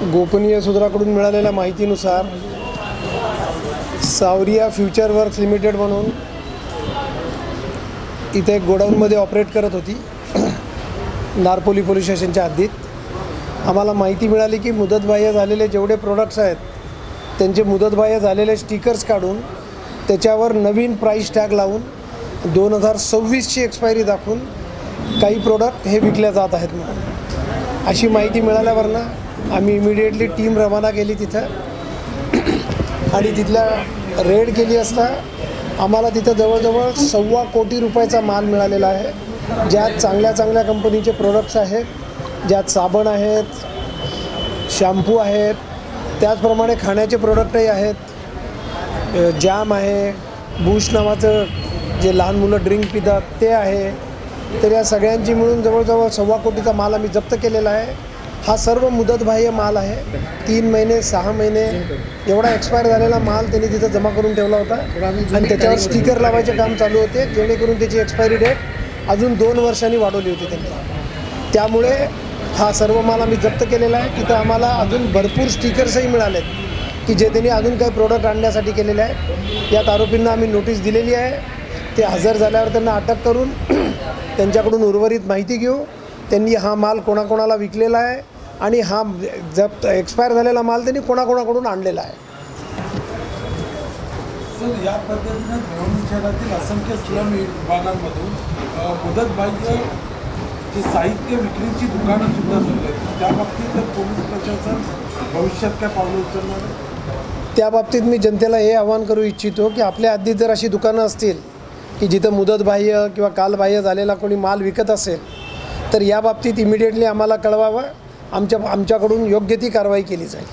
गोपनीय सूत्राकडून मिळालेल्या माहितीनुसार सावरिया फ्युचर वर्क्स लिमिटेड म्हणून इथे एक गोडाऊनमध्ये ऑपरेट करत होती नारपोली पोलीस स्टेशनच्या हद्दीत। आम्हाला माहिती मिळाली की मुदतबाह्य झालेले जेवढे प्रोडक्ट्स आहेत त्यांचे मुदतबाह्य झालेले स्टिकर्स काढून त्याच्यावर नवीन प्राइस टॅग लावून 2026ची एक्सपायरी दाखवून काही प्रोडक्ट हे विकले जात आहेत म्हणून अशी माहिती मिळाल्यावरनं आम्ही इमिडिएटली टीम रवाना केली तिथं आणि तिथल्या रेड केली असता आम्हाला तिथं जवळजवळ 1.25 कोटी रुपयाचा माल मिळालेला आहे, ज्यात चांगल्या चांगल्या कंपनीचे प्रोडक्ट्स आहेत, ज्यात साबण आहेत, शॅम्पू आहेत, त्याचप्रमाणे खाण्याचे प्रोडक्टही आहेत, जॅम आहे, बूस्ट नावाचं जे लहान मुलं ड्रिंक पितात ते आहे। तर या सगळ्यांची मिळून जवळजवळ 1.25 कोटीचा माल आम्ही जप्त केलेला आहे। हा सर्व मुदतबाह्य माल आहे। 3 महिने 6 महिने एवढा एक्सपायर झालेला माल त्यांनी तिथं जमा करून ठेवला होता आणि त्याच्यावर स्टिकर लावायचे काम चालू होते, जेणेकरून त्याची एक्सपायरी डेट अजून 2 वर्षांनी वाढवली होती त्यांनी। त्यामुळे हा सर्व माल आम्ही जप्त केलेला आहे। तिथं आम्हाला अजून भरपूर स्टिकर्सही मिळालेत की जे त्यांनी अजून काही प्रोडक्ट आणण्यासाठी केलेले आहेत। यात आरोपींना आम्ही नोटीस दिलेली आहे। ते हजर झाल्यावर त्यांना अटक करून त्यांच्याकडून उर्वरित माहिती घेऊ, त्यांनी हा माल कोणाकोणाला विकलेला आहे आणि हा जप्त एक्सपायर झालेला माल त्यांनी कोणाकोणाकडून आणलेला आहे। सर, या पद्धतीने भिवंडी शहरातील असंख्य स्लम विभागांमधून मुदतबाह्य जे साहित्य विक्रीची दुकानं सुद्धा सुरू आहेत, त्या बाबतीत पोलीस प्रशासन भविष्यात काय पावलं उचलणार आहे? त्या बाबतीत मी जनतेला हे आवाहन करू इच्छितो की आपल्या हद्दीत जर अशी दुकानं असतील की जिथं मुदतबाह्य किंवा कालबाह्य झालेला कोणी माल विकत असेल तर या बाबतीत इमिडिएटली आम्हाला कळवावं, आमच्याकडून योग्य ती कारवाई केली जाईल।